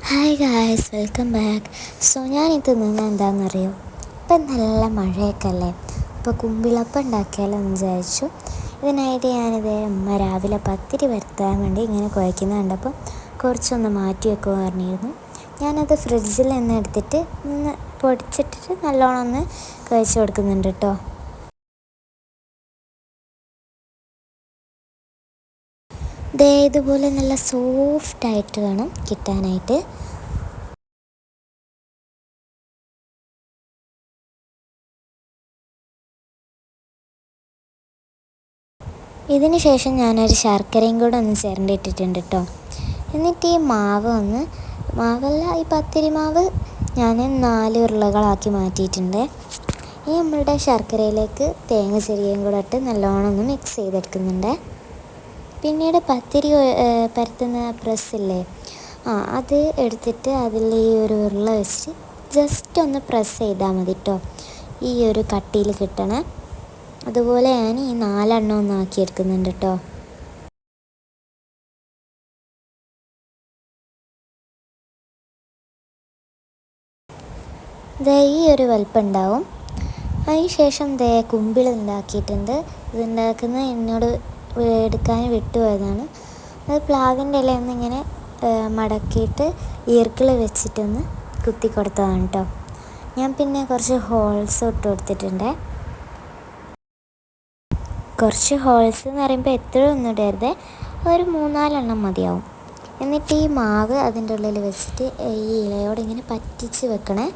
Hi guys, welcome back. ഞാനിത് നിന്ന് എന്താണെന്നറിയോ, ഇപ്പം നല്ല മഴയൊക്കെ അല്ലേ, അപ്പോൾ കുമ്പിളപ്പം ഉണ്ടാക്കിയാലോ എന്ന് വിചാരിച്ചു. ഇതിനായിട്ട് ഞാനിത് അമ്മ രാവിലെ പത്തിരി വരുത്താൻ വേണ്ടി ഇങ്ങനെ കുഴയ്ക്കുന്നത് കണ്ടപ്പോൾ കുറച്ചൊന്ന് മാറ്റി വെക്കുമെന്ന് പറഞ്ഞിരുന്നു. ഞാനത് ഫ്രിഡ്ജിൽ നിന്ന് എടുത്തിട്ട് ഒന്ന് പൊടിച്ചിട്ടിട്ട് നല്ലോണം ഒന്ന് കുഴച്ച് കൊടുക്കുന്നുണ്ട് കേട്ടോ. ഇതുപോലെ നല്ല സോഫ്റ്റായിട്ട് വേണം കിട്ടാനായിട്ട്. ഇതിന് ശേഷം ഞാനൊരു ശർക്കരയും കൂടെ ഒന്ന് ചിരണ്ടിയിട്ടിട്ടുണ്ട് കേട്ടോ. എന്നിട്ട് ഈ മാവല്ല, ഈ പത്തിരി മാവ് ഞാൻ 4 ഉരുളകളാക്കി മാറ്റിയിട്ടുണ്ട്. ഇനി നമ്മളുടെ ശർക്കരയിലേക്ക് തേങ്ങ ചെറിയും കൂടെ ഇട്ട് നല്ലോണം ഒന്ന് മിക്സ് ചെയ്തെടുക്കുന്നുണ്ട്. പിന്നീട് പത്തിരി പരത്തുന്ന പ്രസ്സില്ലേ, അത് എടുത്തിട്ട് അതിൽ ഈ ഒരു ഉരുള വെച്ച് ജസ്റ്റ് ഒന്ന് പ്രസ് ചെയ്താൽ മതി കേട്ടോ, ഈ ഒരു കട്ടിയിൽ കിട്ടണേ. അതുപോലെ ഞാൻ ഈ 4 എണ്ണം ഒന്ന് ആക്കിയെടുക്കുന്നുണ്ട് കേട്ടോ. ഈ ഒരു വലിപ്പം ഉണ്ടാവും. അതിന് ശേഷം കുമ്പിൾ ഉണ്ടാക്കിയിട്ടുണ്ട്. ഇതുണ്ടാക്കുന്നത് എന്നോട് എടുക്കാൻ വിട്ടുപോയതാണ്. അത് പ്ലാവിൻ്റെ ഇലയൊന്ന് ഇങ്ങനെ മടക്കിയിട്ട് ഈർക്കിൾ വെച്ചിട്ടൊന്ന് കുത്തി കൊടുത്തതാണ് കേട്ടോ. ഞാൻ പിന്നെ കുറച്ച് ഹോൾസ് ഇട്ട് കൊടുത്തിട്ടുണ്ട്. കുറച്ച് ഹോൾസ് എന്ന് പറയുമ്പോൾ എത്രയും ഒന്നും ഇടരുത്, ഒരു 3-4 എണ്ണം മതിയാവും. എന്നിട്ട് ഈ മാവ് അതിൻ്റെ ഉള്ളിൽ വെച്ചിട്ട് ഈ ഇലയോട് ഇങ്ങനെ പറ്റിച്ച് വെക്കണേ.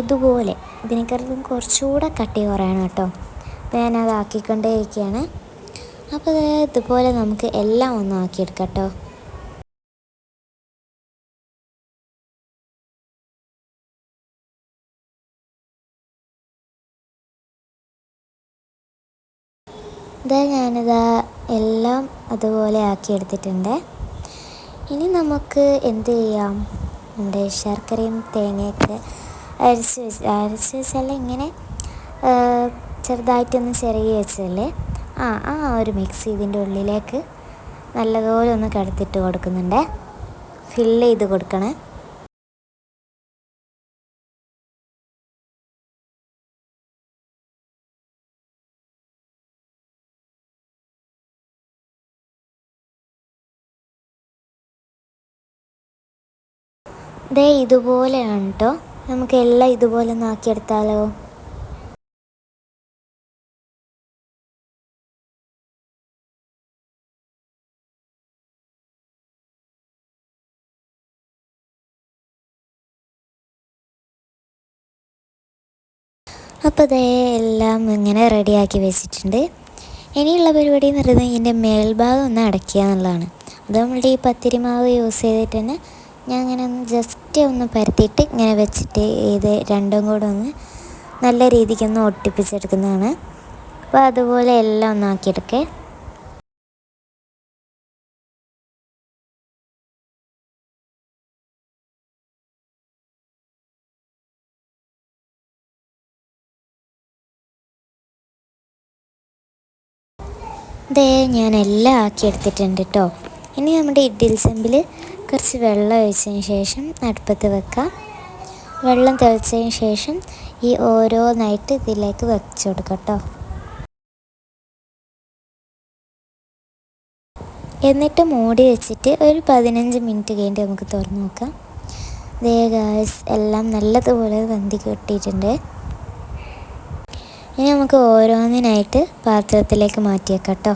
ഇതുപോലെ ഇതിനേക്കാളും കുറച്ചുകൂടെ കട്ടി കുറയണം കേട്ടോ. അപ്പോൾ ഞാനത് ആക്കിക്കൊണ്ടേ ഇരിക്കുകയാണ്. അപ്പോൾ ഇതുപോലെ നമുക്ക് എല്ലാം ഒന്ന് ആക്കിയെടുക്കാം കേട്ടോ. ഞാനിതാ എല്ലാം അതുപോലെ ആക്കിയെടുത്തിട്ടുണ്ട്. ഇനി നമുക്ക് എന്ത് ചെയ്യാം, നമ്മുടെ ശർക്കരയും തേങ്ങയൊക്കെ അരച്ച് വെച്ചാൽ ഇങ്ങനെ ചെറുതായിട്ടൊന്ന് ചിരകി വെച്ചല്ലേ, ആ ഒരു മിക്സ് ഇതിൻ്റെ ഉള്ളിലേക്ക് നല്ലതുപോലെ ഒന്ന് കടത്തിട്ട് കൊടുക്കുന്നുണ്ട്. ഫില്ല് ചെയ്ത് കൊടുക്കണേ. ഇതുപോലെയാണ് കേട്ടോ. നമുക്ക് എല്ലാം ഇതുപോലെ ഒന്ന് ആക്കിയെടുത്താലോ. അപ്പോൾ എല്ലാം ഇങ്ങനെ റെഡിയാക്കി വെച്ചിട്ടുണ്ട്. ഇനിയുള്ള പരിപാടി എന്ന് പറയുന്നത് ഇതിൻ്റെ മേൽഭാഗം ഒന്ന് അടയ്ക്കുക എന്നുള്ളതാണ്. അത് നമ്മളുടെ ഈ പത്തിരി മാവ് യൂസ് ചെയ്തിട്ട് തന്നെ ഞാൻ ഇങ്ങനെ ഒന്ന് ജസ്റ്റ് ഒന്ന് പരത്തിയിട്ട് ഇങ്ങനെ വെച്ചിട്ട് ഇത് രണ്ടും കൂടെ ഒന്ന് നല്ല രീതിക്കൊന്ന് ഒട്ടിപ്പിച്ചെടുക്കുന്നതാണ്. അപ്പോൾ അതുപോലെ എല്ലാം ഒന്ന് ആക്കിയെടുക്കേ. ഞാൻ എല്ലാം ആക്കിയെടുത്തിട്ടുണ്ട് കേട്ടോ. ഇനി നമ്മുടെ ഇഡ്ഡലി ചെമ്പിൽ കുറച്ച് വെള്ളം ഒഴിച്ചതിന് ശേഷം അടുപ്പത്ത് വെക്കാം. വെള്ളം തിളച്ചതിന് ശേഷം ഈ ഓരോന്നായിട്ട് ഇതിലേക്ക് വെച്ച് കൊടുക്കാം കേട്ടോ. എന്നിട്ട് മൂടി വെച്ചിട്ട് ഒരു 15 മിനിറ്റ് കഴിഞ്ഞിട്ട് നമുക്ക് തുറന്ന് നോക്കാം. ഗായ്സ്, എല്ലാം നല്ലതുപോലെ വെന്തി കിട്ടിയിട്ടുണ്ട്. ഇനി നമുക്ക് ഓരോന്നിനായിട്ട് പാത്രത്തിലേക്ക് മാറ്റിയേക്കാം കേട്ടോ.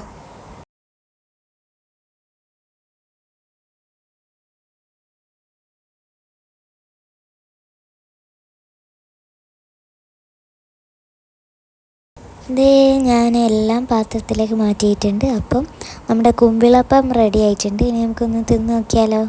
ഞാൻ എല്ലാം പാത്രത്തിലേക്ക് മാറ്റിയിട്ടുണ്ട്. അപ്പം നമ്മുടെ കുമ്പിളപ്പം റെഡി ആയിട്ടുണ്ട്. ഇനി നമുക്കൊന്ന് തിന്ന് നോക്കിയാലോ.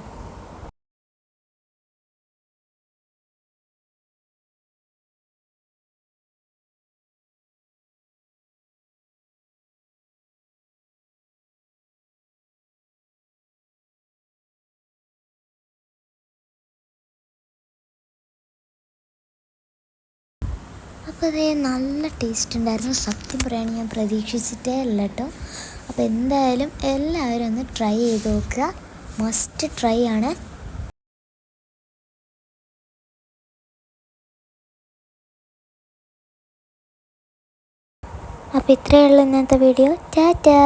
അപ്പോൾ അതേ നല്ല ടേസ്റ്റ് ഉണ്ടായിരുന്നു. സത്യം പറയുകയാണെങ്കിൽ ഞാൻ പ്രതീക്ഷിച്ചിട്ടേ അല്ല കേട്ടോ. അപ്പോൾ എന്തായാലും എല്ലാവരും ഒന്ന് ട്രൈ ചെയ്ത് നോക്കുക. മസ്റ്റ് ട്രൈ ആണ്. അപ്പോൾ ഇത്രയേ ഉള്ളൂ ഇന്നത്തെ വീഡിയോ. ടാറ്റാ.